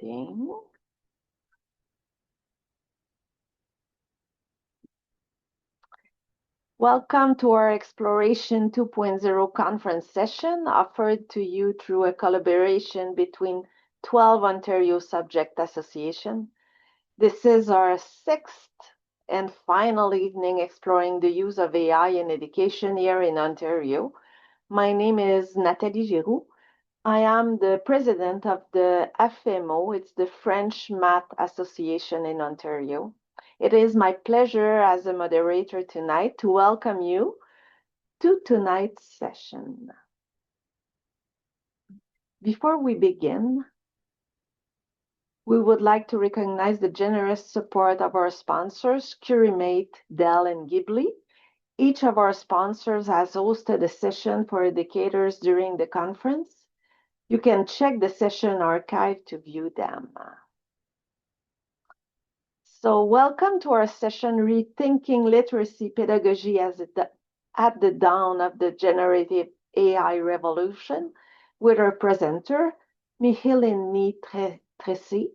Recording. Welcome to our ExplorAItion 2.0 conference session offered to you through a collaboration between 12 Ontario Subject Associations. This is our sixth and final evening exploring the use of AI in education here in Ontario. My name is Nathalie Giroux. I am the president of the FMO, it's the French Math Association in Ontario. It is my pleasure as a moderator tonight to welcome you to tonight's session. Before we begin, we would like to recognize the generous support of our sponsors, Curimate, Dell, and Ghibli. Each of our sponsors has hosted a session for educators during the conference. You can check the session archive to view them. So welcome to our session, Rethinking Literacy Pedagogy at the Dawn of the Generative AI Revolution, with our presenter, Micheline Tracy.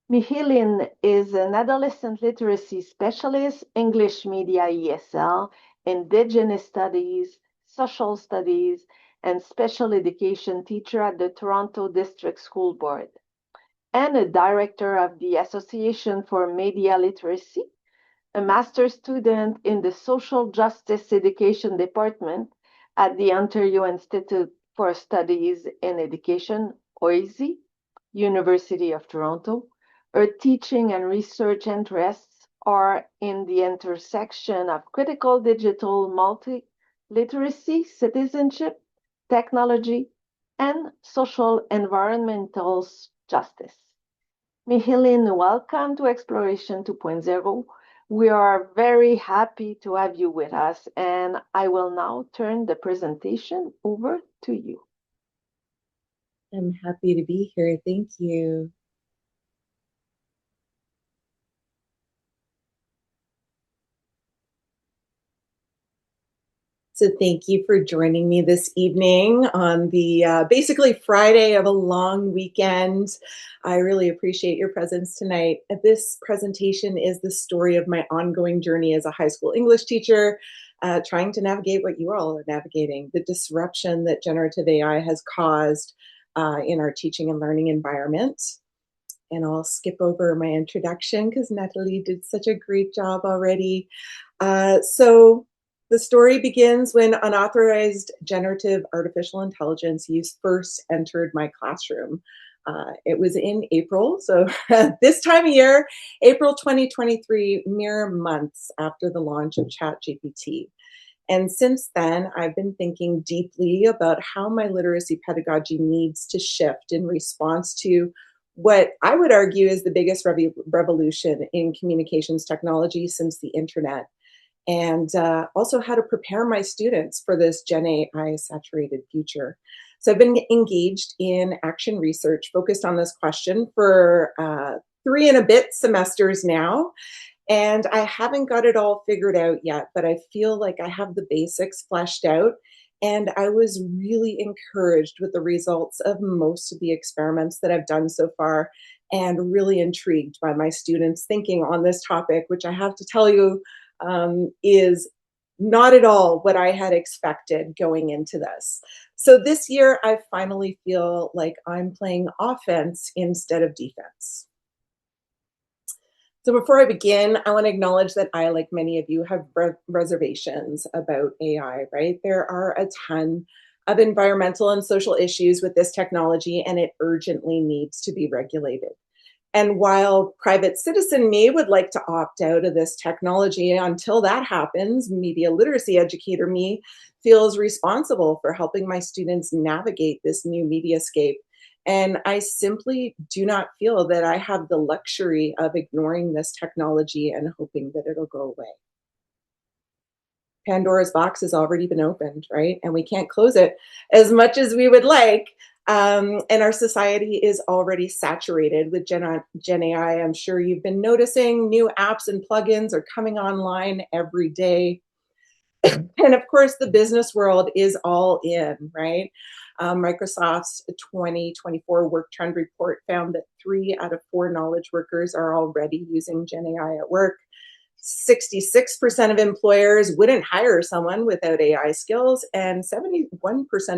Micheline is an adolescent literacy specialist, English media ESL, Indigenous studies, social studies, and special education teacher at the Toronto District School Board, and a director of the Association for Media Literacy, a master's student in the Social Justice Education Department at the Ontario Institute for Studies in Education, OISE, University of Toronto. Her teaching and research interests are in the intersection of critical digital multi-literacy, citizenship, technology, and social environmental justice. Micheline, welcome to ExplorAItion 2.0. We are very happy to have you with us, and I will now turn the presentation over to you. I'm happy to be here. Thank you. So thank you for joining me this evening on the basically Friday of a long weekend. I really appreciate your presence tonight. This presentation is the story of my ongoing journey as a high school English teacher, trying to navigate what you all are navigating, the disruption that generative AI has caused in our teaching and learning environment. And I'll skip over my introduction because Nathalie did such a great job already. So the story begins when unauthorized generative artificial intelligence use first entered my classroom. It was in April, so this time of year, April 2023, mere months after the launch of ChatGPT. And since then, I've been thinking deeply about how my literacy pedagogy needs to shift in response to what I would argue is the biggest revolution in communications technology since the internet, and also how to prepare my students for this GenAI-saturated future. So I've been engaged in action research focused on this question for 3 and a bit semesters now, and I haven't got it all figured out yet, but I feel like I have the basics fleshed out, and I was really encouraged with the results of most of the experiments that I've done so far, and really intrigued by my students' thinking on this topic, which I have to tell you, is not at all what I had expected going into this. So this year, I finally feel like I'm playing offense instead of defense. So before I begin, I want to acknowledge that I, like many of you, have reservations about AI, right? There are a ton of environmental and social issues with this technology, and it urgently needs to be regulated. And while private citizen me would like to opt out of this technology, until that happens, media literacy educator me feels responsible for helping my students navigate this new mediascape. And I simply do not feel that I have the luxury of ignoring this technology and hoping that it'll go away. Pandora's box has already been opened, right? And we can't close it as much as we would like. And our society is already saturated with Gen AI. I'm sure you've been noticing new apps and plugins are coming online every day. And of course, the business world is all in, right? Microsoft's 2024 Work Trend Report found that 3 out of 4 knowledge workers are already using GenAI at work. 66% of employers wouldn't hire someone without AI skills, and 71%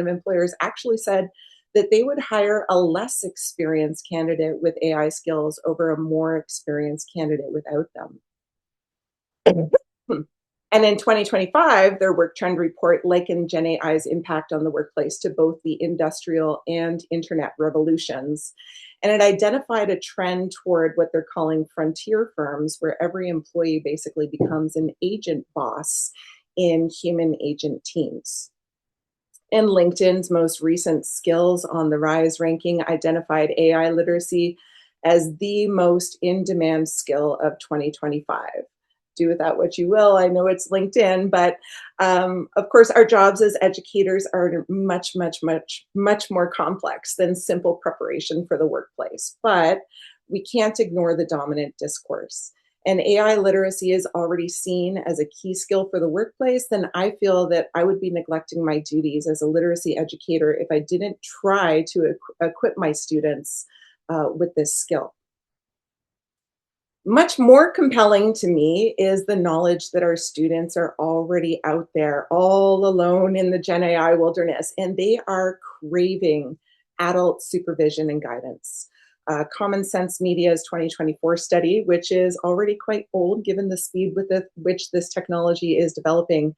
of employers actually said that they would hire a less experienced candidate with AI skills over a more experienced candidate without them. And in 2025, their Work Trend Report likened GenAI's impact on the workplace to both the industrial and internet revolutions. And it identified a trend toward what they're calling frontier firms, where every employee basically becomes an agent boss in human agent teams. And LinkedIn's most recent Skills on the Rise ranking identified AI literacy as the most in-demand skill of 2025. Do with that what you will. I know it's LinkedIn, but of course, our jobs as educators are much more complex than simple preparation for the workplace. But we can't ignore the dominant discourse. And AI literacy is already seen as a key skill for the workplace, then I feel that I would be neglecting my duties as a literacy educator if I didn't try to equip my students with this skill. Much more compelling to me is the knowledge that our students are already out there, all alone in the Gen AI wilderness, and they are craving adult supervision and guidance. Common Sense Media's 2024 study, which is already quite old given the speed with which this technology is developing,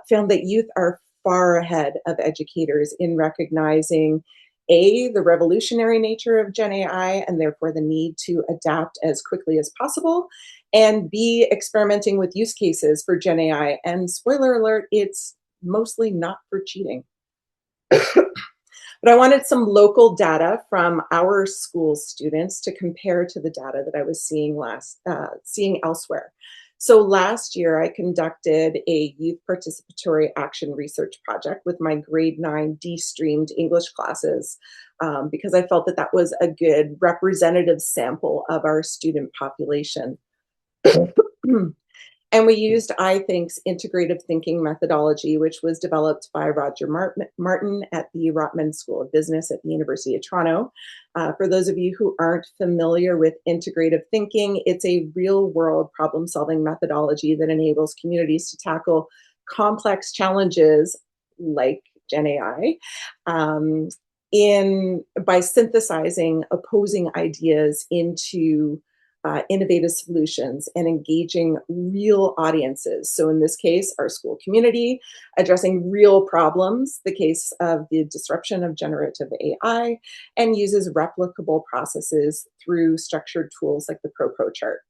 found that youth are far ahead of educators in recognizing A, the revolutionary nature of Gen AI and therefore the need to adapt as quickly as possible, and B, experimenting with use cases for Gen AI. And spoiler alert, it's mostly not for cheating. But I wanted some local data from our school students to compare to the data that I was seeing elsewhere. So last year, I conducted a youth participatory action research project with my grade 9 de-streamed English classes because I felt that that was a good representative sample of our student population. And we used iThink's integrative thinking methodology, which was developed by Roger Martin at the Rotman School of Business at the University of Toronto. For those of you who aren't familiar with integrative thinking, it's a real-world problem-solving methodology that enables communities to tackle complex challenges like Gen AI by synthesizing opposing ideas into innovative solutions and engaging real audiences. So in this case, our school community, addressing real problems, the case of the disruption of generative AI, and uses replicable processes through structured tools like the ProPro chart.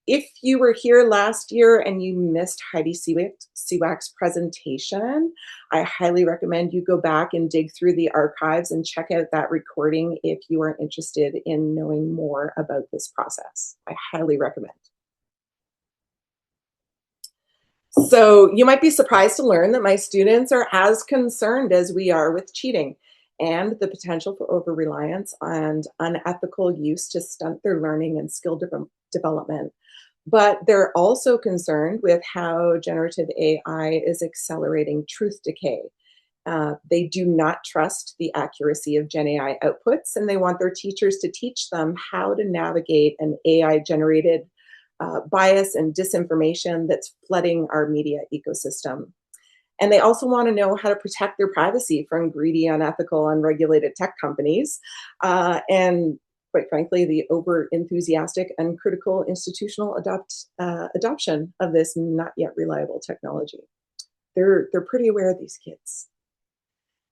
If you were here last year and you missed Heidi Sewack's presentation, I highly recommend you go back and dig through the archives and check out that recording if you are interested in knowing more about this process. I highly recommend. So you might be surprised to learn that my students are as concerned as we are with cheating and the potential for over-reliance and unethical use to stunt their learning and skill development. But they're also concerned with how generative AI is accelerating truth decay. They do not trust the accuracy of Gen AI outputs, and they want their teachers to teach them how to navigate an AI-generated bias and disinformation that's flooding our media ecosystem. And they also want to know how to protect their privacy from greedy, unethical, unregulated tech companies. And quite frankly, the over-enthusiastic and critical institutional adoption of this not yet reliable technology. They're pretty aware of these kids.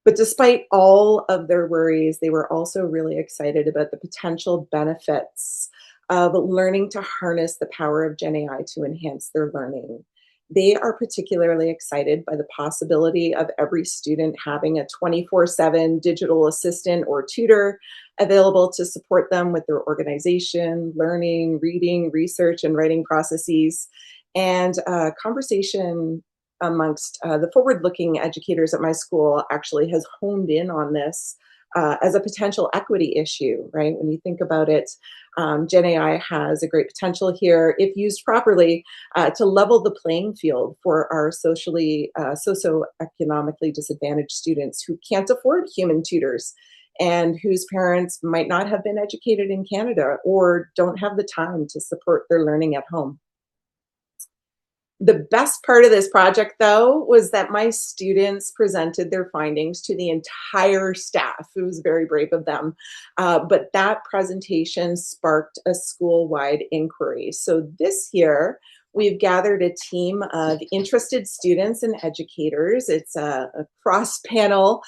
But despite all of their worries, they were also really excited about the potential benefits of learning to harness the power of Gen AI to enhance their learning. They are particularly excited by the possibility of every student having a 24/7 digital assistant or tutor available to support them with their organization, learning, reading, research, and writing processes. And conversation amongst the forward-looking educators at my school actually has honed in on this as a potential equity issue, right? When you think about it, Gen AI has a great potential here, if used properly, to level the playing field for our socioeconomically disadvantaged students who can't afford human tutors and whose parents might not have been educated in Canada or don't have the time to support their learning at home. The best part of this project, though, was that my students presented their findings to the entire staff. It was very brave of them. But that presentation sparked a school-wide inquiry. So this year, we've gathered a team of interested students and educators. It's a cross-panel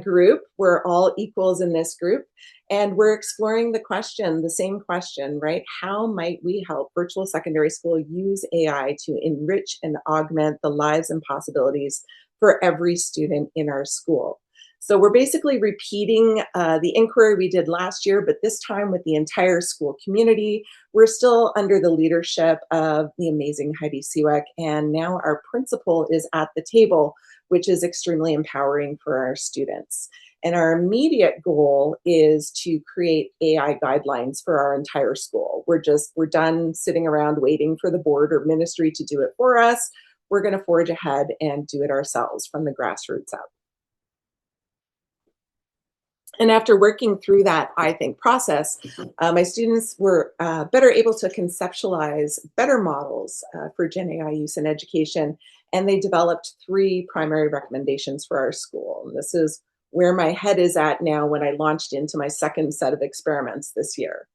group. We're all equals in this group. And we're exploring the same question, right? How might we help virtual secondary school use AI to enrich and augment the lives and possibilities for every student in our school? So we're basically repeating the inquiry we did last year, but this time with the entire school community. We're still under the leadership of the amazing Heidi Siwek, and now our principal is at the table, which is extremely empowering for our students. And our immediate goal is to create AI guidelines for our entire school. We're done sitting around waiting for the board or ministry to do it for us. We're going to forge ahead and do it ourselves from the grassroots up. And after working through that, I think, process, my students were better able to conceptualize better models for Gen AI use in education, and they developed 3 primary recommendations for our school. And this is where my head is at now when I launched into my second set of experiments this year.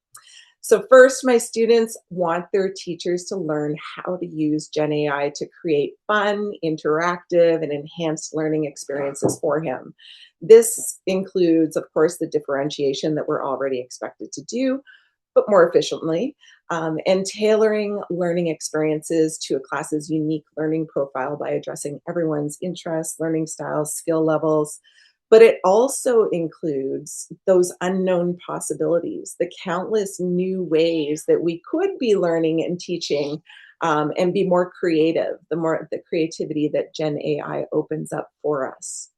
So first, my students want their teachers to learn how to use Gen AI to create fun, interactive, and enhanced learning experiences for him. This includes, of course, the differentiation that we're already expected to do, but more efficiently, and tailoring learning experiences to a class's unique learning profile by addressing everyone's interests, learning styles, skill levels. But it also includes those unknown possibilities, the countless new ways that we could be learning and teaching, and be more creative, the creativity that Gen AI opens up for us.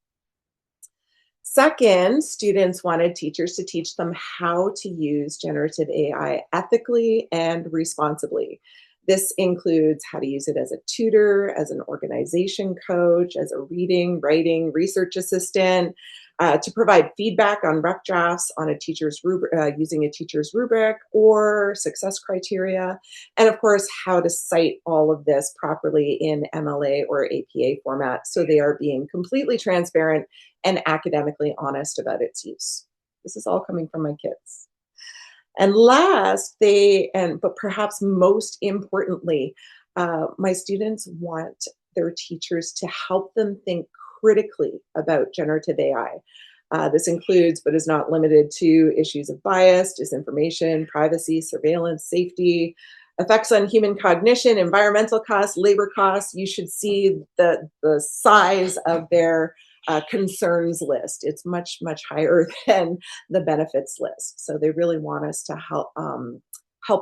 Second, students wanted teachers to teach them how to use generative AI ethically and responsibly. This includes how to use it as a tutor, as an organization coach, as a reading, writing, research assistant, to provide feedback on rough drafts on a teacher's using a teacher's rubric or success criteria, and of course, how to cite all of this properly in MLA or APA format so they are being completely transparent and academically honest about its use. This is all coming from my kids. And last, but perhaps most importantly, my students want their teachers to help them think critically about generative AI. This includes, but is not limited to, issues of bias, disinformation, privacy, surveillance, safety, effects on human cognition, environmental costs, labor costs. You should see the size of their concerns list. It's much, much higher than the benefits list. So they really want us to help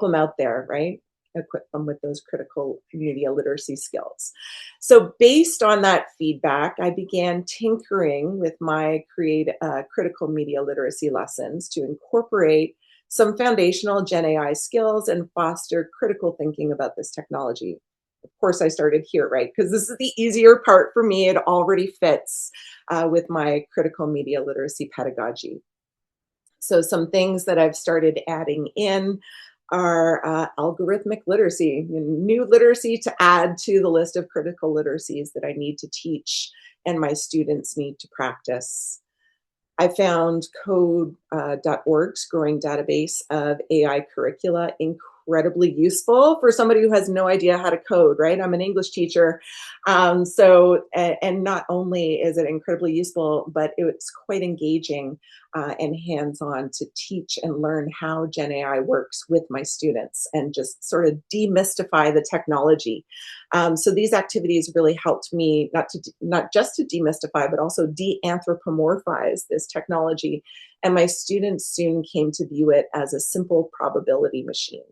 them out there, right? Equip them with those critical media literacy skills. So based on that feedback, I began tinkering with my critical media literacy lessons to incorporate some foundational Gen AI skills and foster critical thinking about this technology. Of course, I started here, right? Because this is the easier part for me. It already fits with my critical media literacy pedagogy. So some things that I've started adding in are algorithmic literacy, new literacy to add to the list of critical literacies that I need to teach and my students need to practice. I found code.org's growing database of AI curricula incredibly useful for somebody who has no idea how to code, right? I'm an English teacher. And not only is it incredibly useful, but it's quite engaging and hands-on to teach and learn how Gen AI works with my students and just sort of demystify the technology. So these activities really helped me not just to demystify, but also de-anthropomorphize this technology. And my students soon came to view it as a simple probability machine.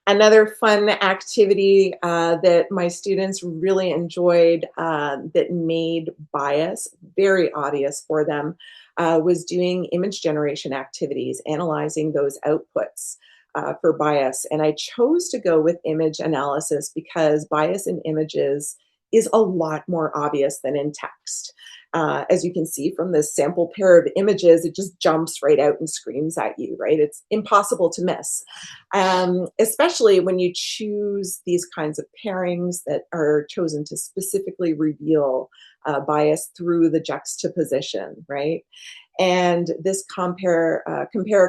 Another fun activity that my students really enjoyed that made bias very obvious for them was doing image generation activities, analyzing those outputs for bias. And I chose to go with image analysis because bias in images is a lot more obvious than in text. As you can see from this sample pair of images, it just jumps right out and screams at you, right? It's impossible to miss, especially when you choose these kinds of pairings that are chosen to specifically reveal bias through the juxtaposition, right? And this compare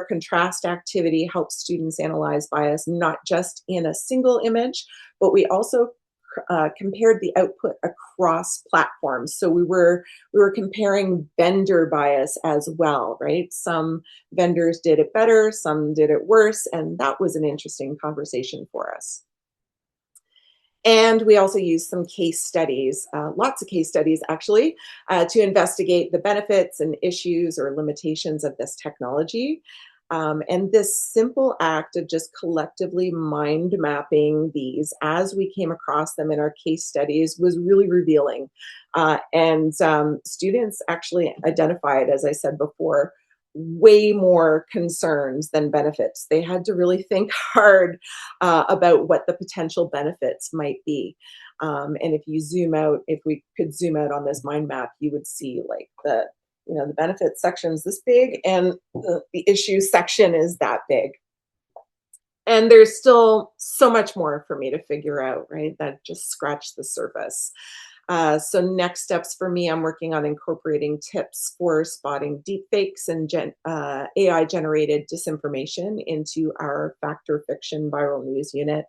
contrast activity helps students analyze bias not just in a single image, but we also compared the output across platforms. So we were comparing vendor bias as well, right? Some vendors did it better, some did it worse, and that was an interesting conversation for us. And we also used some case studies, lots of case studies actually, to investigate the benefits and issues or limitations of this technology. And this simple act of just collectively mind mapping these as we came across them in our case studies was really revealing. And students actually identified, as I said before, way more concerns than benefits. They had to really think hard about what the potential benefits might be. And if you zoom out, if we could zoom out on this mind map, you would see like the benefits section is this big and the issues section is that big. And there's still so much more for me to figure out, right? That just scratched the surface. So next steps for me, I'm working on incorporating tips for spotting deepfakes and AI-generated disinformation into our fact or fiction viral news unit.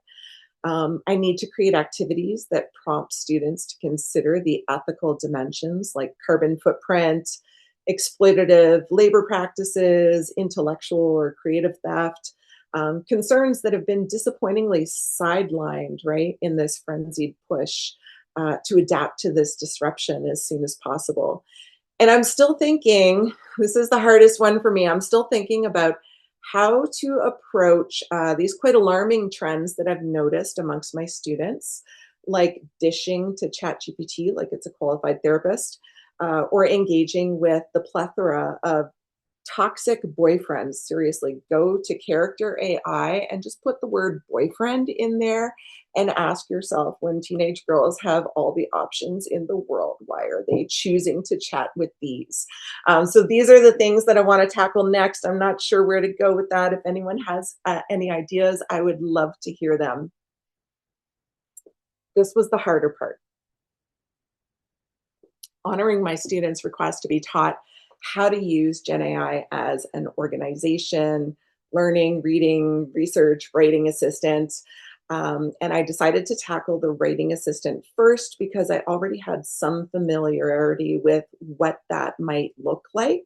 I need to create activities that prompt students to consider the ethical dimensions like carbon footprint, exploitative labor practices, intellectual or creative theft, concerns that have been disappointingly sidelined, right, in this frenzied push to adapt to this disruption as soon as possible. And I'm still thinking, this is the hardest one for me, I'm still thinking about how to approach these quite alarming trends that I've noticed amongst my students, like dishing to ChatGPT like it's a qualified therapist, or engaging with the plethora of toxic boyfriends. Seriously, go to character AI and just put the word boyfriend in there and ask yourself, when teenage girls have all the options in the world, why are they choosing to chat with these? So these are the things that I want to tackle next. I'm not sure where to go with that. If anyone has any ideas, I would love to hear them. This was the harder part. Honoring my students' request to be taught how to use GenAI as an organization, learning, reading, research, writing assistant. And I decided to tackle the writing assistant first because I already had some familiarity with what that might look like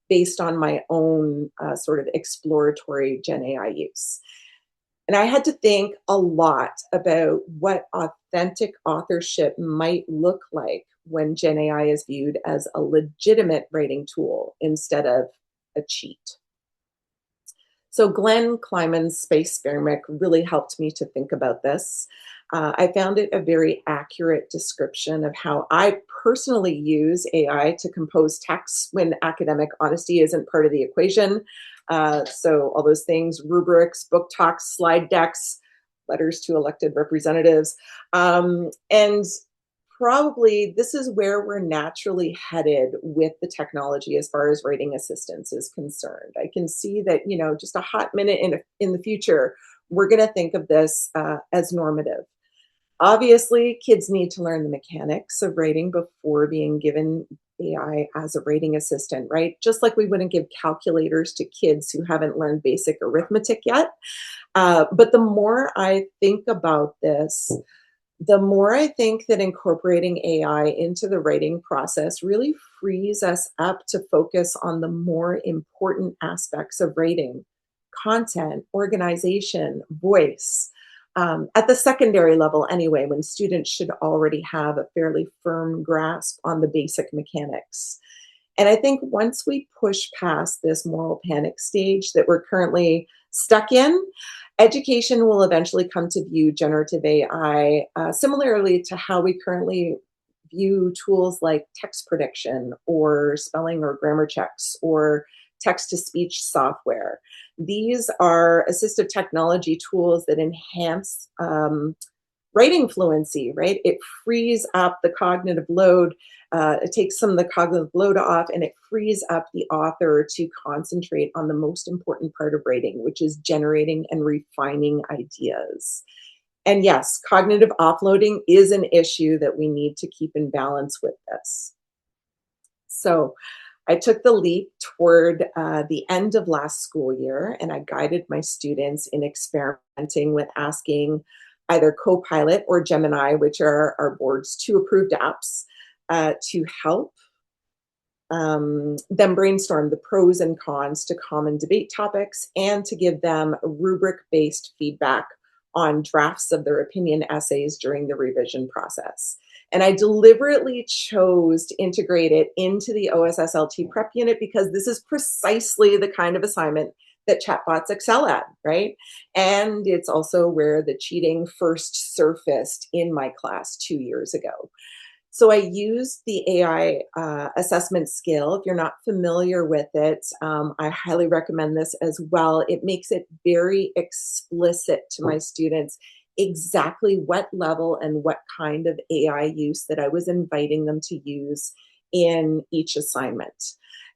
based on my own sort of exploratory GenAI use. And I had to think a lot about what authentic authorship might look like when GenAI is viewed as a legitimate writing tool instead of a cheat. So Glenn Kleiman's space experiment really helped me to think about this. I found it a very accurate description of how I personally use AI to compose texts when academic honesty isn't part of the equation. So all those things, rubrics, book talks, slide decks, letters to elected representatives. And probably this is where we're naturally headed with the technology as far as writing assistance is concerned. I can see that, just a hot minute in the future, we're going to think of this as normative. Obviously, kids need to learn the mechanics of writing before being given AI as a writing assistant, right? Just like we wouldn't give calculators to kids who haven't learned basic arithmetic yet. But the more I think about this, the more I think that incorporating AI into the writing process really frees us up to focus on the more important aspects of writing: content, organization, voice. At the secondary level, anyway, when students should already have a fairly firm grasp on the basic mechanics. And I think once we push past this moral panic stage that we're currently stuck in, education will eventually come to view generative AI similarly to how we currently view tools like text prediction or spelling or grammar checks or text to speech software. These are assistive technology tools that enhance writing fluency, right? It frees up the cognitive load. It takes some of the cognitive load off and it frees up the author to concentrate on the most important part of writing, which is generating and refining ideas. And yes, cognitive offloading is an issue that we need to keep in balance with this. So I took the leap toward the end of last school year, and I guided my students in experimenting with asking either Copilot or Gemini, which are our board's two approved apps, to help them brainstorm the pros and cons to common debate topics and to give them rubric-based feedback on drafts of their opinion essays during the revision process. And I deliberately chose to integrate it into the OSSLT prep unit because this is precisely the kind of assignment that chatbots excel at, right? And it's also where the cheating first surfaced in my class 2 years ago. So I used the AI assessment skill. If you're not familiar with it, I highly recommend this as well. It makes it very explicit to my students exactly what level and what kind of AI use that I was inviting them to use in each assignment.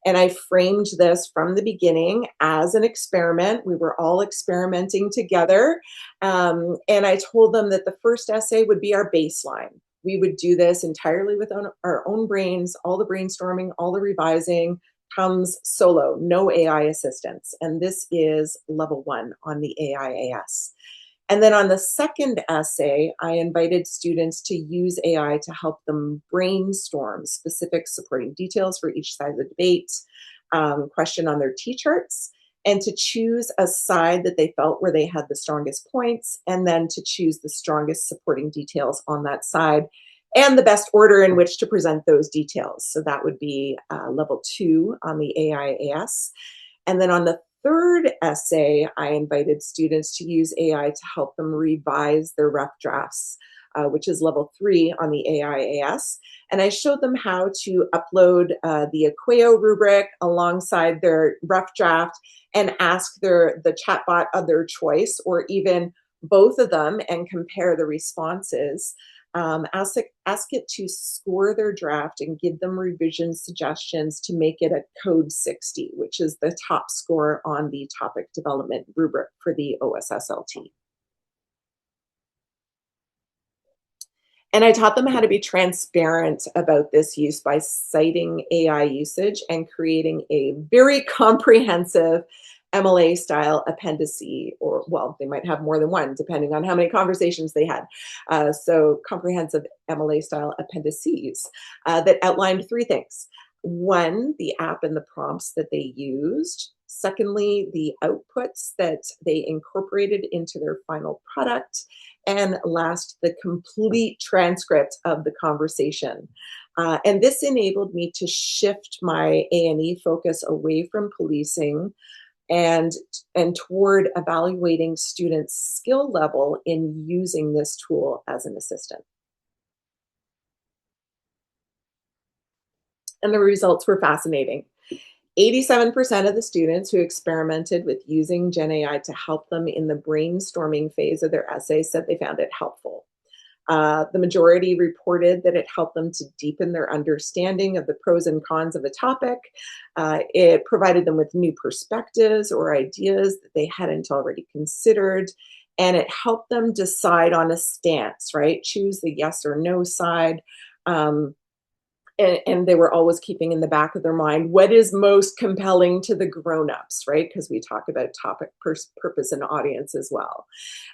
And I framed this from the beginning as an experiment. We were all experimenting together. And I told them that the first essay would be our baseline. We would do this entirely with our own brains. All the brainstorming, all the revising comes solo, no AI assistance. And this is level 1 on the AIAS. And then on the second essay, I invited students to use AI to help them brainstorm specific supporting details for each side of the debate, question on their T-charts, and to choose a side that they felt where they had the strongest points, and then to choose the strongest supporting details on that side and the best order in which to present those details. So that would be level 2 on the AIAS. And then on the third essay, I invited students to use AI to help them revise their rough drafts, which is level 3 on the AIAS. And I showed them how to upload the Aqueo rubric alongside their rough draft and ask the chatbot of their choice, or even both of them, and compare the responses. Ask it to score their draft and give them revision suggestions to make it a code 60, which is the top score on the topic development rubric for the OSSLT. And I taught them how to be transparent about this use by citing AI usage and creating a very comprehensive MLA-style appendice, or, well, they might have more than one, depending on how many conversations they had. So comprehensive MLA-style appendices that outlined 3 things. 1, the app and the prompts that they used. Secondly, the outputs that they incorporated into their final product. And last, the complete transcript of the conversation. And this enabled me to shift my A&E focus away from policing and toward evaluating students' skill level in using this tool as an assistant. And the results were fascinating. 87% of the students who experimented with using GenAI to help them in the brainstorming phase of their essay said they found it helpful. The majority reported that it helped them to deepen their understanding of the pros and cons of a topic. It provided them with new perspectives or ideas that they hadn't already considered. And it helped them decide on a stance, right? Choose the yes or no side. And they were always keeping in the back of their mind what is most compelling to the grown-ups, right? Because we talk about topic, purpose, and audience as well.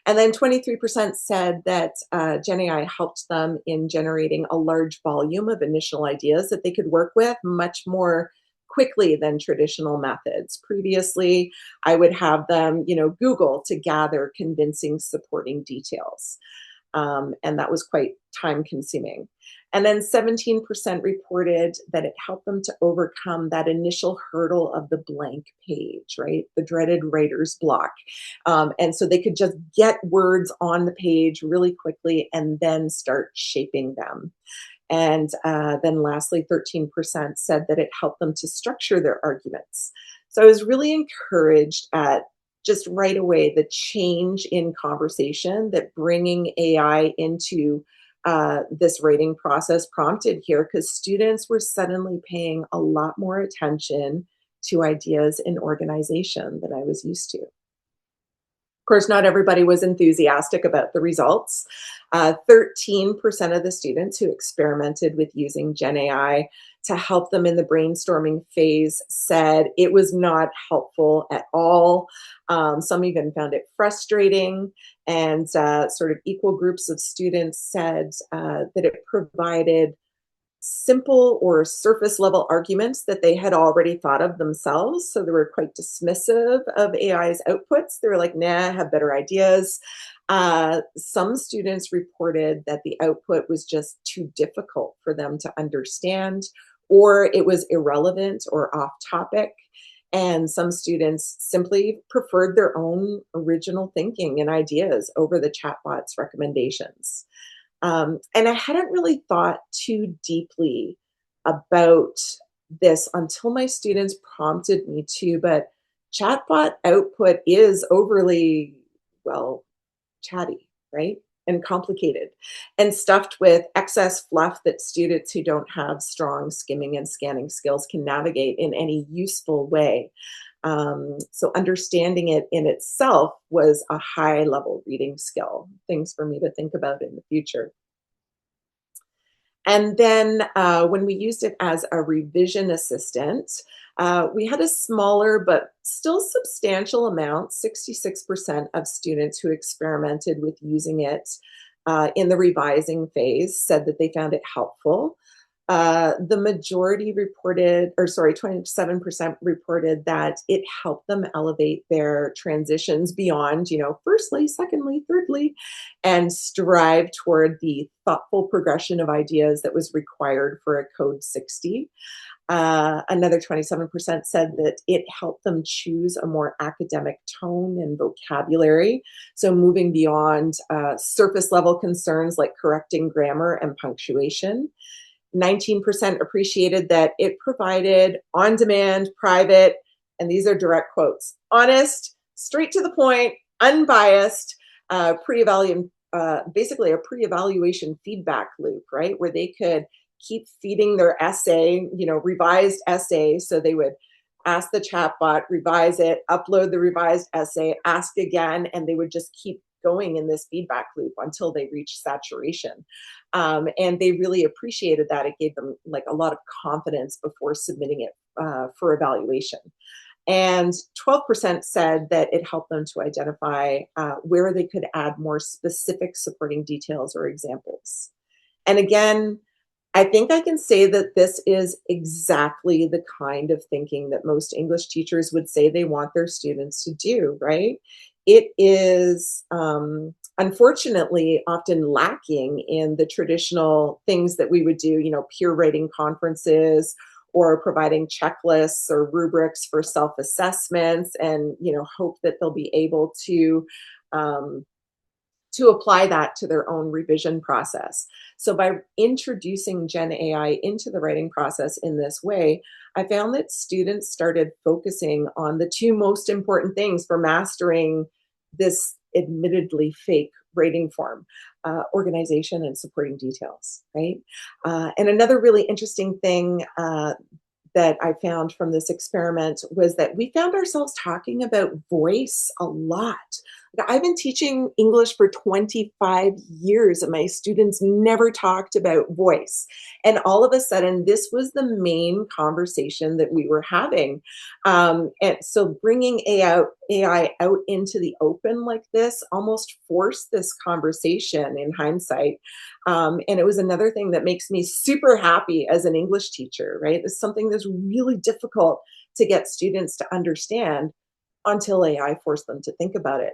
And then 23% said that GenAI helped them in generating a large volume of initial ideas that they could work with much more quickly than traditional methods. Previously, I would have them, Google to gather convincing supporting details. And that was quite time consuming. And then 17% reported that it helped them to overcome that initial hurdle of the blank page, right? The dreaded writer's block. And so they could just get words on the page really quickly and then start shaping them. And then lastly, 13% said that it helped them to structure their arguments. So I was really encouraged at just right away the change in conversation that bringing AI into this writing process prompted here, because students were suddenly paying a lot more attention to ideas in organization than I was used to. Of course, not everybody was enthusiastic about the results. 13% of the students who experimented with using GenAI to help them in the brainstorming phase said it was not helpful at all. Some even found it frustrating, and sort of equal groups of students said that it provided simple or surface level arguments that they had already thought of themselves. So they were quite dismissive of AI's outputs. They were like, nah, I have better ideas. Some students reported that the output was just too difficult for them to understand, or it was irrelevant or off topic. And some students simply preferred their own original thinking and ideas over the chatbot's recommendations. And I hadn't really thought too deeply about this until my students prompted me to, but chatbot output is overly, well, chatty, right? And complicated and stuffed with excess fluff that students who don't have strong skimming and scanning skills can navigate in any useful way. So understanding it in itself was a high level reading skill, things for me to think about in the future. And then when we used it as a revision assistant, we had a smaller but still substantial amount, 66% of students who experimented with using it in the revising phase said that they found it helpful. The majority reported, or sorry, 27% reported that it helped them elevate their transitions beyond, firstly, secondly, thirdly, and strive toward the thoughtful progression of ideas that was required for a Code 60. Another 27% said that it helped them choose a more academic tone and vocabulary. So moving beyond surface level concerns like correcting grammar and punctuation. 19% appreciated that it provided on-demand, private, and these are direct quotes, honest, straight to the point, unbiased, basically a pre-evaluation feedback loop, right? Where they could keep feeding their essay, revised essay. So they would ask the chatbot, revise it, upload the revised essay, ask again, and they would just keep going in this feedback loop until they reached saturation. And they really appreciated that. It gave them like a lot of confidence before submitting it for evaluation. And 12% said that it helped them to identify where they could add more specific supporting details or examples. And again, I think I can say that this is exactly the kind of thinking that most English teachers would say they want their students to do, right? It is unfortunately often lacking in the traditional things that we would do, peer rating conferences or providing checklists or rubrics for self-assessments and, hope that they'll be able to apply that to their own revision process. So by introducing Gen AI into the writing process in this way, I found that students started focusing on the two most important things for mastering this admittedly fake writing form, organization and supporting details, right? And another really interesting thing that I found from this experiment was that we found ourselves talking about voice a lot. I've been teaching English for 25 years and my students never talked about voice. And all of a sudden, this was the main conversation that we were having. And so bringing AI out into the open like this almost forced this conversation in hindsight. And it was another thing that makes me super happy as an English teacher, right? It's something that's really difficult to get students to understand until AI forced them to think about it.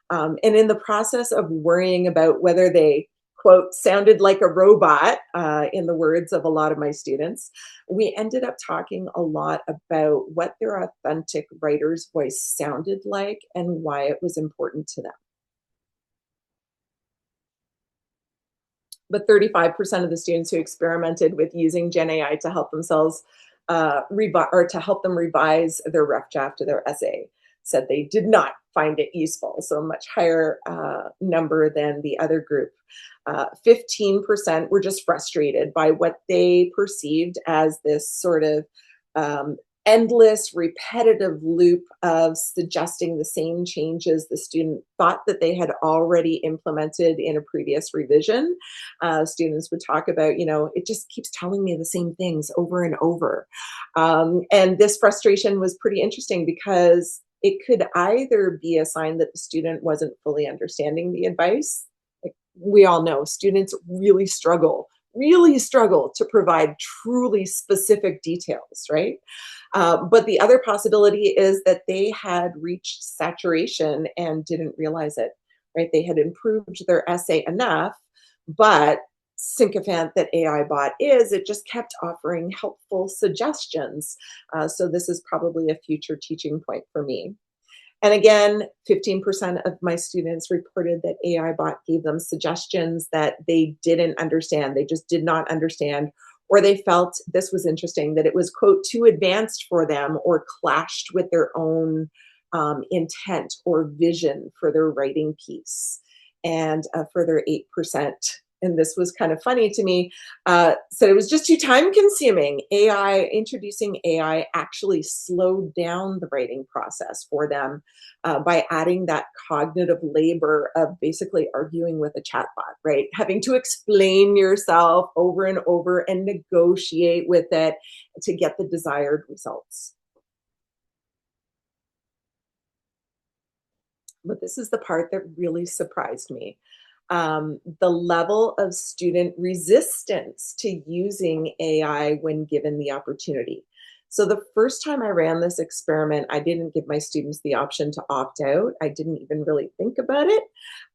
And in the process of worrying about whether they quote, sounded like a robot, in the words of a lot of my students, we ended up talking a lot about what their authentic writer's voice sounded like and why it was important to them. But 35% of the students who experimented with using GenAI to help themselves or to help them revise their rough draft of their essay said they did not find it useful. So a much higher number than the other group. 15% were just frustrated by what they perceived as this sort of endless, repetitive loop of suggesting the same changes the student thought that they had already implemented in a previous revision. Students would talk about, it just keeps telling me the same things over and over. And this frustration was pretty interesting because it could either be a sign that the student wasn't fully understanding the advice. Like we all know, students really struggle to provide truly specific details, right? But the other possibility is that they had reached saturation and didn't realize it, right? They had improved their essay enough, but sycophant that AI bot is, it just kept offering helpful suggestions. So this is probably a future teaching point for me. And again, 15% of my students reported that AI bot gave them suggestions that they didn't understand. They just did not understand, or they felt, this was interesting, that it was, quote, too advanced for them or clashed with their own intent or vision for their writing piece. And a further 8%, and this was kind of funny to me, said it was just too time consuming. Introducing AI actually slowed down the writing process for them by adding that cognitive labor of basically arguing with a chatbot, right? Having to explain yourself over and over and negotiate with it to get the desired results. But this is the part that really surprised me. The level of student resistance to using AI when given the opportunity. So the first time I ran this experiment, I didn't give my students the option to opt out. I didn't even really think about it.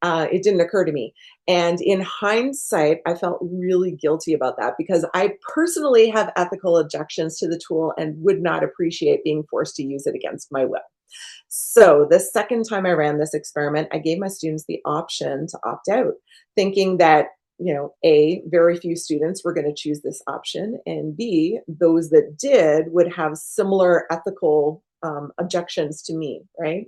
It didn't occur to me. And in hindsight, I felt really guilty about that because I personally have ethical objections to the tool and would not appreciate being forced to use it against my will. So the second time I ran this experiment, I gave my students the option to opt out, thinking that, A, very few students were going to choose this option, and B, those that did would have similar ethical objections to me, right?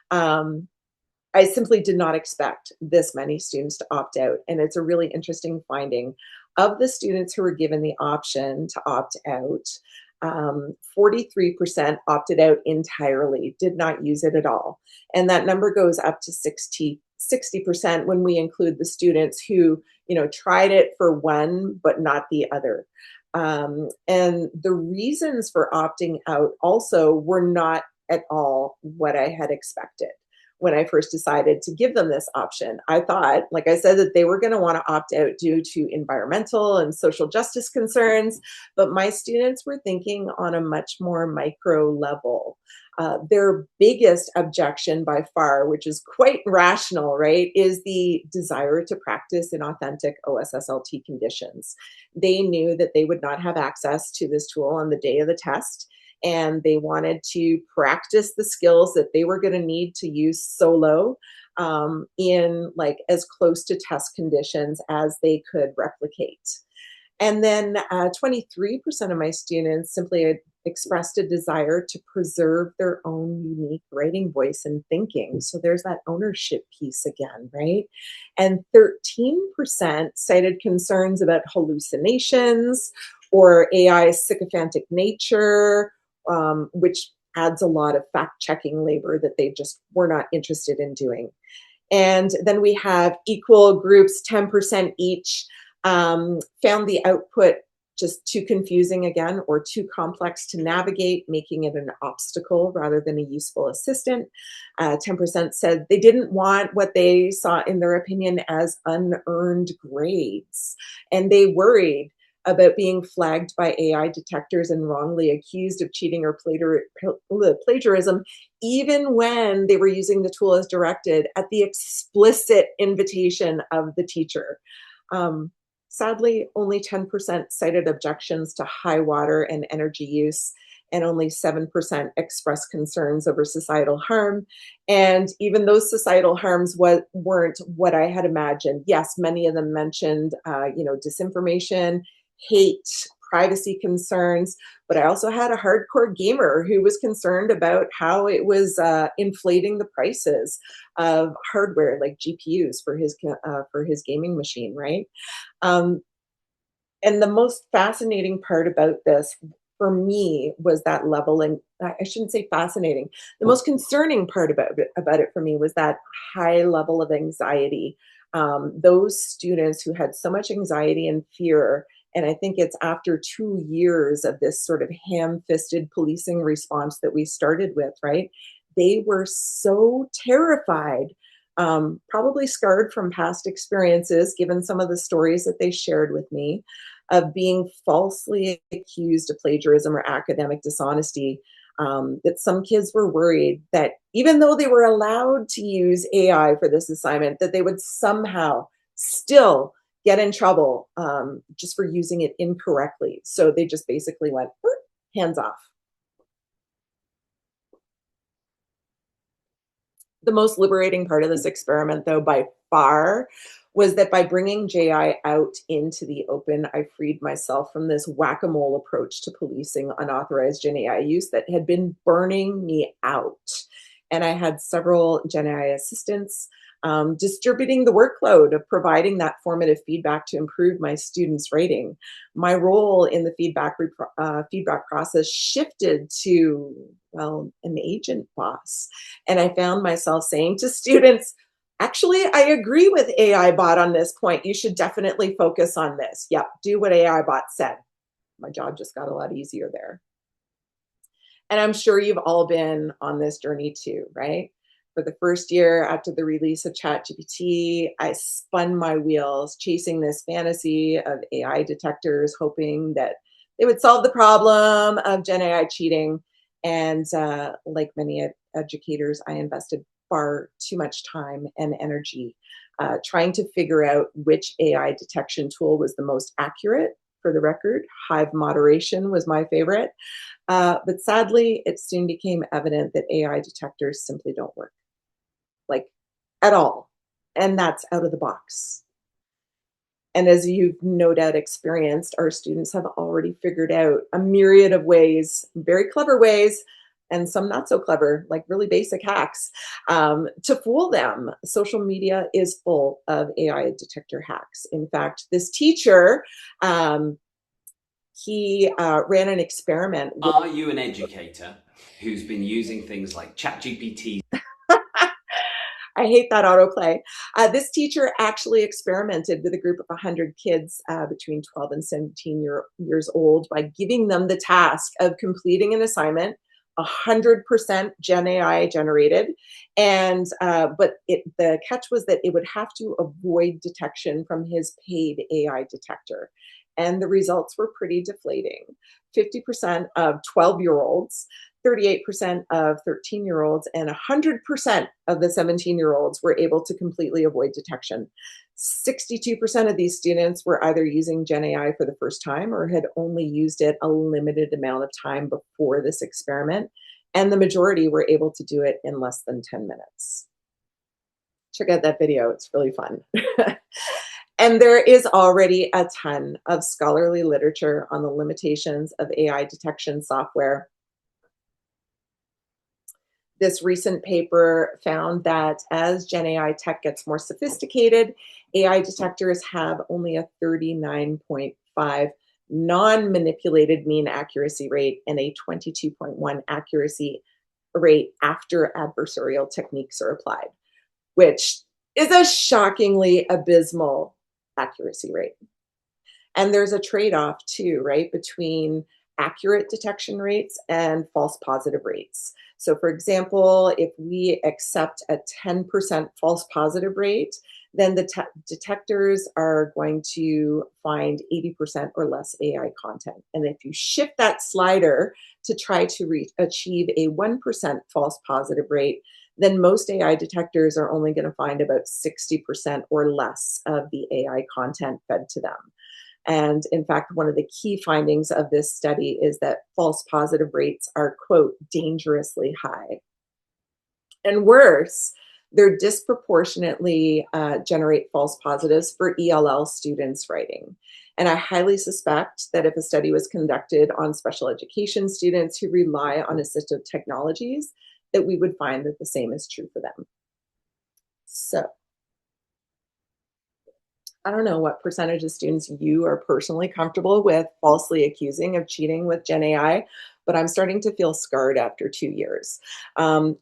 I simply did not expect this many students to opt out. And it's a really interesting finding. Of the students who were given the option to opt out, 43% opted out entirely, did not use it at all. And that number goes up to 60% when we include the students who, tried it for one, but not the other. And the reasons for opting out also were not at all what I had expected when I first decided to give them this option. I thought, like I said, that they were going to want to opt out due to environmental and social justice concerns, but my students were thinking on a much more micro level. Their biggest objection by far, which is quite rational, right, is the desire to practice in authentic OSSLT conditions. They knew that they would not have access to this tool on the day of the test, and they wanted to practice the skills that they were going to need to use solo in like as close to test conditions as they could replicate. And then 23% of my students simply expressed a desire to preserve their own unique writing voice and thinking. So there's that ownership piece again, right? And 13% cited concerns about hallucinations or AI's sycophantic nature, which adds a lot of fact-checking labor that they just were not interested in doing. And then we have equal groups, 10% each, found the output just too confusing again, or too complex to navigate, making it an obstacle rather than a useful assistant. 10% said they didn't want what they saw, in their opinion, as unearned grades. And they worried about being flagged by AI detectors and wrongly accused of cheating or plagiarism, even when they were using the tool as directed at the explicit invitation of the teacher. Sadly, only 10% cited objections to high water and energy use, and only 7% expressed concerns over societal harm. And even those societal harms weren't what I had imagined. Yes, many of them mentioned, disinformation, hate, privacy concerns, but I also had a hardcore gamer who was concerned about how it was inflating the prices of hardware like GPUs for his gaming machine, right? Um, and the most fascinating part about this for me was that level, and I shouldn't say fascinating. The most concerning part about it for me was that high level of anxiety. Those students who had so much anxiety and fear, and I think it's after 2 years of this sort of ham-fisted policing response that we started with, right? They were so terrified, probably scarred from past experiences, given some of the stories that they shared with me, of being falsely accused of plagiarism or academic dishonesty, that some kids were worried that even though they were allowed to use AI for this assignment, that they would somehow still get in trouble just for using it incorrectly. So they just basically went, hands off. The most liberating part of this experiment, though, by far, was that by bringing JI out into the open, I freed myself from this whack-a-mole approach to policing unauthorized GenAI use that had been burning me out. And I had several GenAI assistants distributing the workload of providing that formative feedback to improve my students' rating. My role in the feedback process shifted to, well, an agent boss. And I found myself saying to students, actually, I agree with AI bot on this point. You should definitely focus on this. Yep, do what AI bot said. My job just got a lot easier there. And I'm sure you've all been on this journey too, right? For the first year after the release of ChatGPT, I spun my wheels chasing this fantasy of AI detectors, hoping that they would solve the problem of Gen AI cheating. And like many educators, I invested far too much time and energy trying to figure out which AI detection tool was the most accurate. For the record, Hive moderation was my favorite. But sadly, it soon became evident that AI detectors simply don't work, like at all. And that's out of the box. And as you've no doubt experienced, our students have already figured out a myriad of ways, very clever ways, and some not so clever, like really basic hacks, to fool them. Social media is full of AI detector hacks. In fact, this teacher, he ran an experiment. Are you an educator who's been using things like ChatGPT? I hate that autoplay. This teacher actually experimented with a group of 100 kids between 12 and 17 years old by giving them the task of completing an assignment, 100% Gen AI generated. And the catch was that it would have to avoid detection from his paid AI detector. And the results were pretty deflating. 50% of 12-year-olds, 38% of 13-year-olds, and 100% of the 17-year-olds were able to completely avoid detection. 62% of these students were either using Gen AI for the first time or had only used it a limited amount of time before this experiment, and the majority were able to do it in less than 10 minutes. Check out that video, it's really fun. And there is already a ton of scholarly literature on the limitations of AI detection software. This recent paper found that as Gen AI tech gets more sophisticated, AI detectors have only a 39.5 non-manipulated mean accuracy rate and a 22.1 accuracy rate after adversarial techniques are applied, which is a shockingly abysmal accuracy rate. And there's a trade-off too, right, between accurate detection rates and false positive rates. So for example, if we accept a 10% false positive rate, then the detectors are going to find 80% or less AI content. And if you shift that slider to try to achieve a 1% false positive rate, then most AI detectors are only going to find about 60% or less of the AI content fed to them. And in fact, one of the key findings of this study is that false positive rates are, quote, dangerously high. And worse, they're disproportionately generate false positives for ELL students writing. And I highly suspect that if a study was conducted on special education students who rely on assistive technologies, that we would find that the same is true for them. So I don't know what percentage of students you are personally comfortable with falsely accusing of cheating with Gen AI, but I'm starting to feel scarred after 2 years,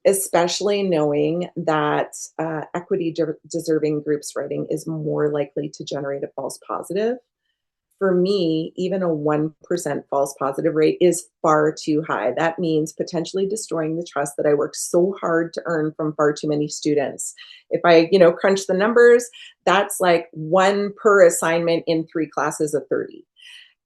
especially knowing that equity deserving groups writing is more likely to generate a false positive. For me, even a 1% false positive rate is far too high. That means potentially destroying the trust that I worked so hard to earn from far too many students. If I, crunch the numbers, that's like one per assignment in 3 classes of 30.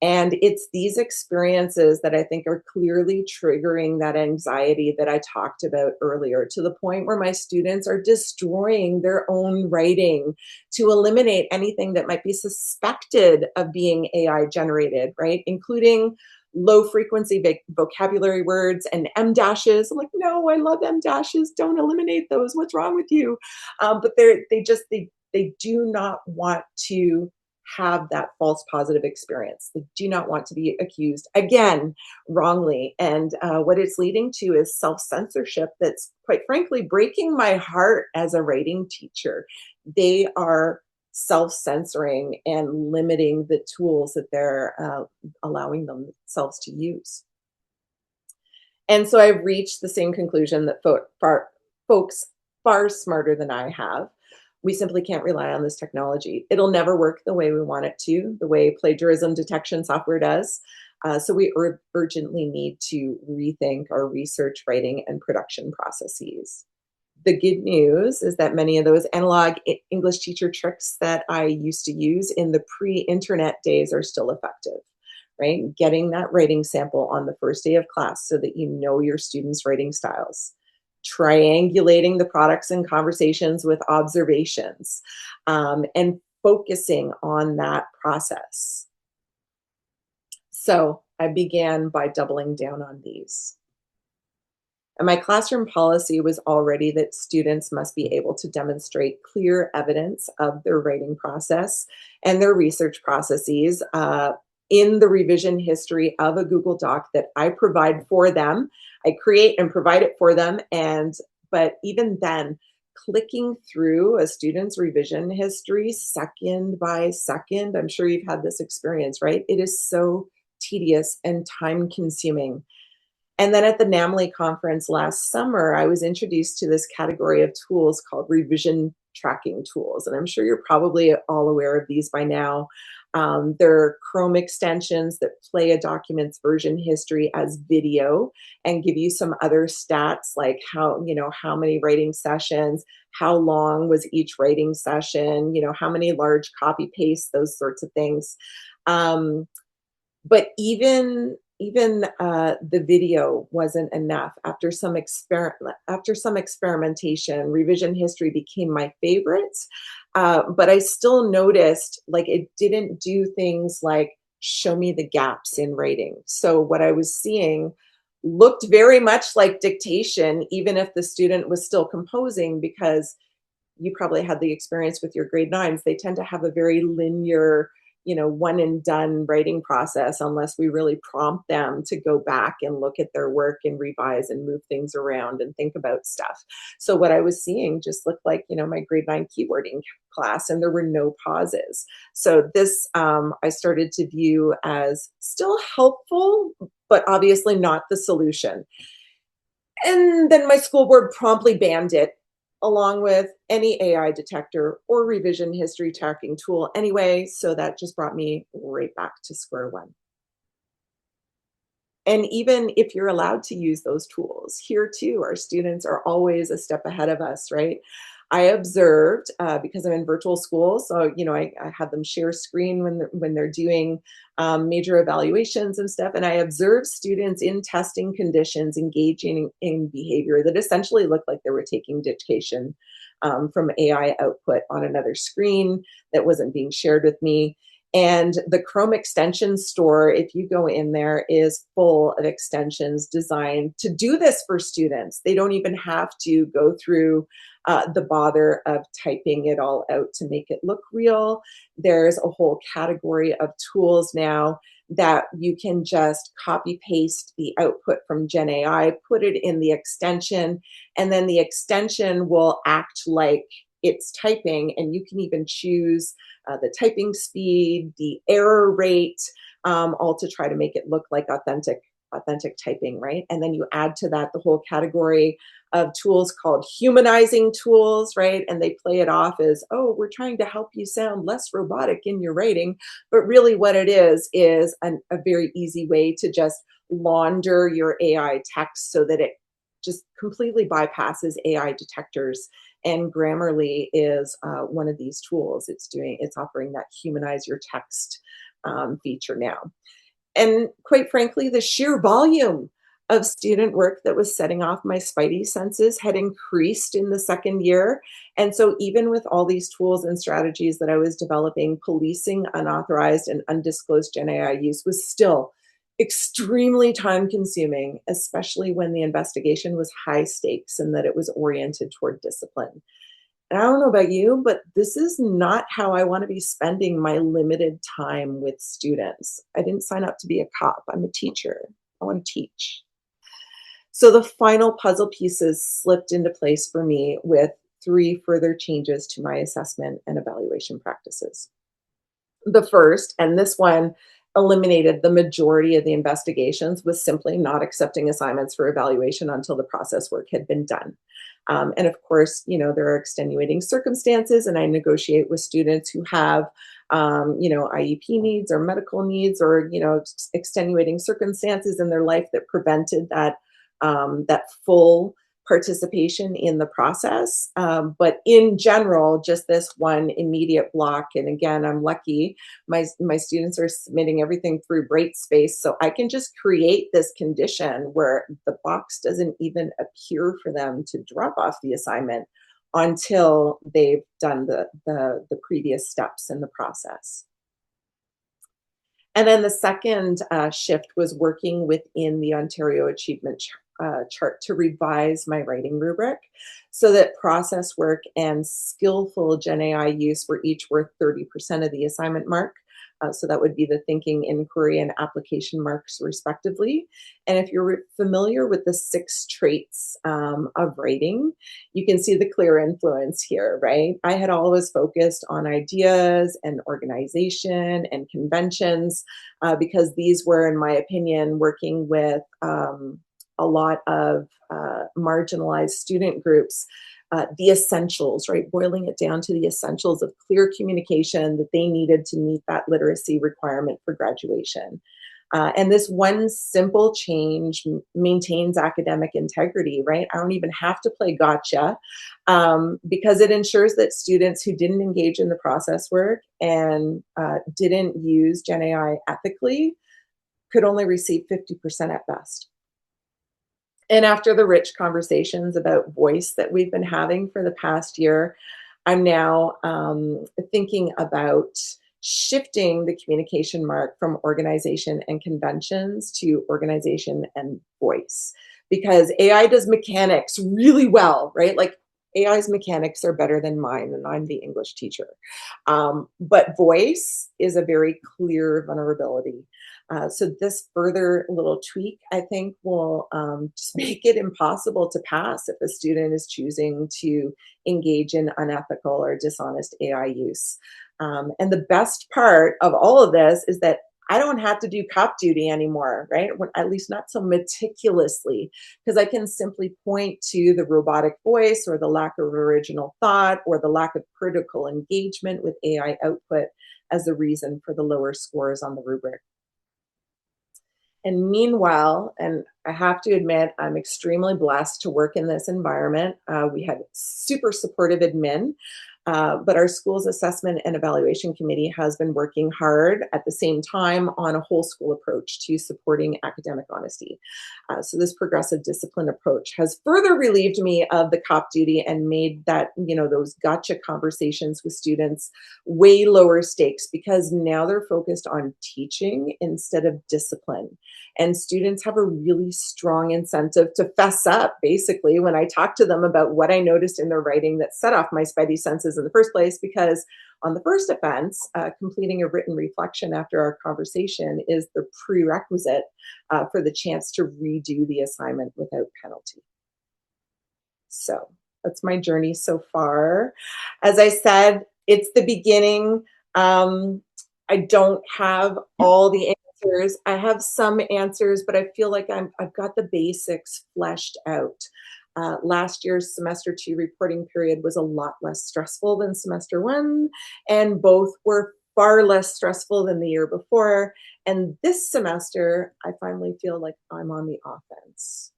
And it's these experiences that I think are clearly triggering that anxiety that I talked about earlier, to the point where my students are destroying their own writing to eliminate anything that might be suspected of being AI generated, right? Including low frequency vocabulary words and M dashes. I'm like, no, I love M dashes. Don't eliminate those. What's wrong with you? But they do not want to have that false positive experience. They do not want to be accused again wrongly. And what it's leading to is self-censorship that's, quite frankly, breaking my heart as a writing teacher. They are self-censoring and limiting the tools that they're allowing themselves to use. And so I've reached the same conclusion that folks far smarter than I have. We simply can't rely on this technology. It'll never work the way we want it to, the way plagiarism detection software does. So we urgently need to rethink our research, writing, and production processes. The good news is that many of those analog English teacher tricks that I used to use in the pre-internet days are still effective, right? Getting that writing sample on the first day of class so that you know your students' writing styles. Triangulating the products and conversations with observations, and focusing on that process. So I began by doubling down on these. And my classroom policy was already that students must be able to demonstrate clear evidence of their writing process and their research processes in the revision history of a Google Doc that I provide for them. I create and provide it for them. But even then, clicking through a student's revision history second by second, I'm sure you've had this experience, right? It is so tedious and time consuming. And then at the NAMLE conference last summer, I was introduced to this category of tools called revision tracking tools. And I'm sure you're probably all aware of these by now. They're Chrome extensions that play a document's version history as video and give you some other stats like how many writing sessions, how long was each writing session, how many large copy pastes, those sorts of things. But even the video wasn't enough. After some experimentation, revision history became my favorite. But I still noticed it didn't do things like show me the gaps in writing. So what I was seeing looked very much like dictation, even if the student was still composing, because you probably had the experience with your grade 9s. They tend to have a very linear, one and done writing process unless we really prompt them to go back and look at their work and revise and move things around and think about stuff. So what I was seeing just looked like, my grade 9 keywording class, and there were no pauses. So this I started to view as still helpful, but obviously not the solution. And then my school board promptly banned it, along with any AI detector or revision history tracking tool anyway. So that just brought me right back to square one. And even if you're allowed to use those tools, here too, our students are always a step ahead of us, right? I observed, because I'm in virtual school, so I have them share screen when they're doing major evaluations and stuff, and I observed students in testing conditions engaging in behavior that essentially looked like they were taking dictation from AI output on another screen that wasn't being shared with me. And the Chrome extension store, if you go in there, is full of extensions designed to do this for students. They don't even have to go through the bother of typing it all out to make it look real. There's a whole category of tools now that you can just copy paste the output from GenAI, put it in the extension, and then the extension will act like it's typing, and you can even choose the typing speed, the error rate, all to try to make it look like authentic typing, right? And then you add to that the whole category of tools called humanizing tools, right? And they play it off as, oh, we're trying to help you sound less robotic in your writing. But really what it is a very easy way to just launder your AI text so that it just completely bypasses AI detectors. And Grammarly is one of these tools. It's offering that humanize your text feature now. And quite frankly, the sheer volume of student work that was setting off my spidey senses had increased in the second year. And so even with all these tools and strategies that I was developing, policing unauthorized and undisclosed GenAI use was still extremely time consuming, especially when the investigation was high stakes and that it was oriented toward discipline. And I don't know about you, but this is not how I want to be spending my limited time with students. I didn't sign up to be a cop. I'm a teacher. I want to teach. So the final puzzle pieces slipped into place for me with 3 further changes to my assessment and evaluation practices. The first, and this one eliminated the majority of the investigations, was simply not accepting assignments for evaluation until the process work had been done. And of course, there are extenuating circumstances, and I negotiate with students who have, IEP needs or medical needs or, extenuating circumstances in their life that prevented that full participation in the process. But in general, just this one immediate block. And again, I'm lucky. My students are submitting everything through Brightspace. So I can just create this condition where the box doesn't even appear for them to drop off the assignment until they've done the previous steps in the process. And then the second shift was working within the Ontario Achievement Chart to revise my writing rubric so that process work and skillful GenAI use were each worth 30% of the assignment mark. So that would be the thinking, inquiry, and application marks respectively. And if you're familiar with the 6 traits of writing, you can see the clear influence here, right? I had always focused on ideas and organization and conventions because these were, in my opinion, working with a lot of marginalized student groups, the essentials, right? Boiling it down to the essentials of clear communication that they needed to meet that literacy requirement for graduation. And this one simple change maintains academic integrity, right? I don't even have to play gotcha because it ensures that students who didn't engage in the process work and didn't use GenAI ethically could only receive 50% at best. And after the rich conversations about voice that we've been having for the past year, I'm now thinking about shifting the communication mark from organization and conventions to organization and voice. Because AI does mechanics really well, right? Like AI's mechanics are better than mine, and I'm the English teacher. But voice is a very clear vulnerability. So this further little tweak, I think, will just make it impossible to pass if a student is choosing to engage in unethical or dishonest AI use. And the best part of all of this is that I don't have to do cop duty anymore, right? At least not so meticulously, because I can simply point to the robotic voice or the lack of original thought or the lack of critical engagement with AI output as the reason for the lower scores on the rubric. And meanwhile, and I have to admit, I'm extremely blessed to work in this environment. We had super supportive admin, but our school's assessment and evaluation committee has been working hard at the same time on a whole school approach to supporting academic honesty. So this progressive discipline approach has further relieved me of the cop duty and made that, those gotcha conversations with students way lower stakes, because now they're focused on teaching instead of discipline. And students have a really strong incentive to fess up, basically, when I talk to them about what I noticed in their writing that set off my spidey senses in the first place. Because on the first offense, completing a written reflection after our conversation is the prerequisite for the chance to redo the assignment without penalty. So that's my journey so far. As I said, it's the beginning. I don't have all the answers. I have some answers, but I feel like I've got the basics fleshed out. Last year's semester 2 reporting period was a lot less stressful than semester 1, and both were far less stressful than the year before. And this semester, I finally feel like I'm on the offense.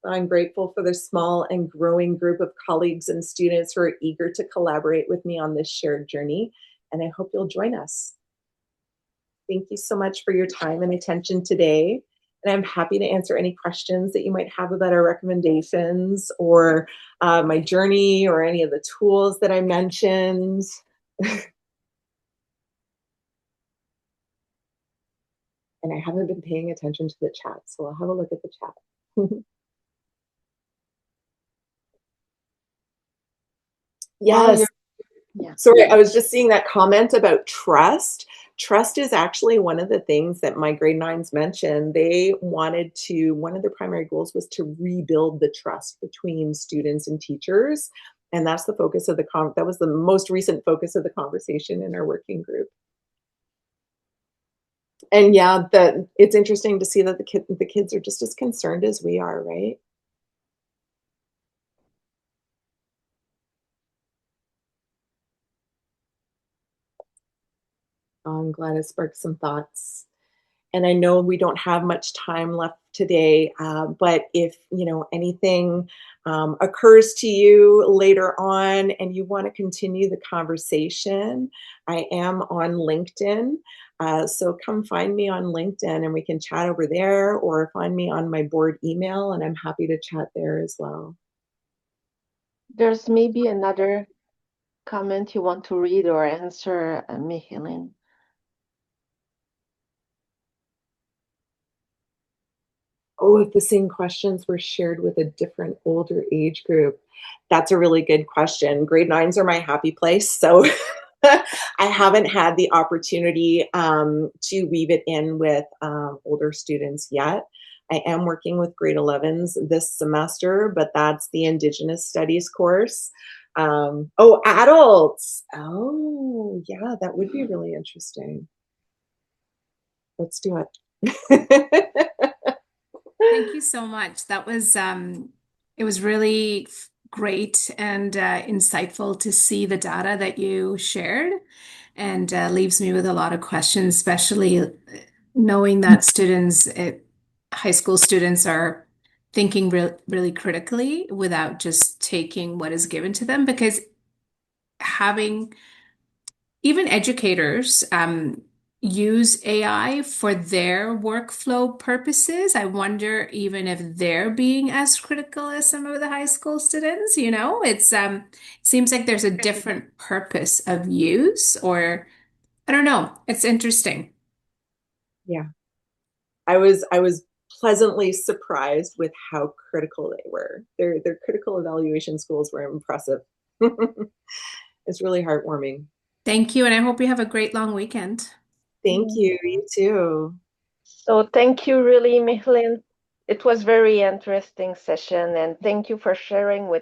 I'm grateful for the small and growing group of colleagues and students who are eager to collaborate with me on this shared journey, and I hope you'll join us. Thank you so much for your time and attention today, and I'm happy to answer any questions that you might have about our recommendations or my journey or any of the tools that I mentioned. And I haven't been paying attention to the chat, so I'll have a look at the chat. Yes. Yeah. Sorry, I was just seeing that comment about trust. Trust is actually one of the things that my grade 9s mentioned. They wanted to, one of their primary goals was to rebuild the trust between students and teachers. And that's the focus of that was the most recent focus of the conversation in our working group. And yeah, it's interesting to see that the kids are just as concerned as we are, right? I'm glad it sparked some thoughts. And I know we don't have much time left today, but if anything occurs to you later on and you want to continue the conversation, I am on LinkedIn. So come find me on LinkedIn and we can chat over there, or find me on my board email and I'm happy to chat there as well. There's maybe another comment you want to read or answer, Micheline. Oh, if the same questions were shared with a different older age group. That's a really good question. Grade 9s are my happy place, so I haven't had the opportunity to weave it in with older students yet. I am working with grade 11s this semester, but that's the Indigenous Studies course. Oh, adults. Oh, yeah, that would be really interesting. Let's do it. Thank you so much. That was it was really great and insightful to see the data that you shared, and leaves me with a lot of questions, especially knowing that students, high school students, are thinking really critically without just taking what is given to them, because having even educators use AI for their workflow purposes. I wonder even if they're being as critical as some of the high school students. It's seems like there's a different purpose of use, or I don't know. It's interesting. Yeah. I was pleasantly surprised with how critical they were. Their critical evaluation schools were impressive. It's really heartwarming. Thank you, and I hope you have a great long weekend. Thank you. You too. So thank you really, Micheline. It was very interesting session, and thank you for sharing with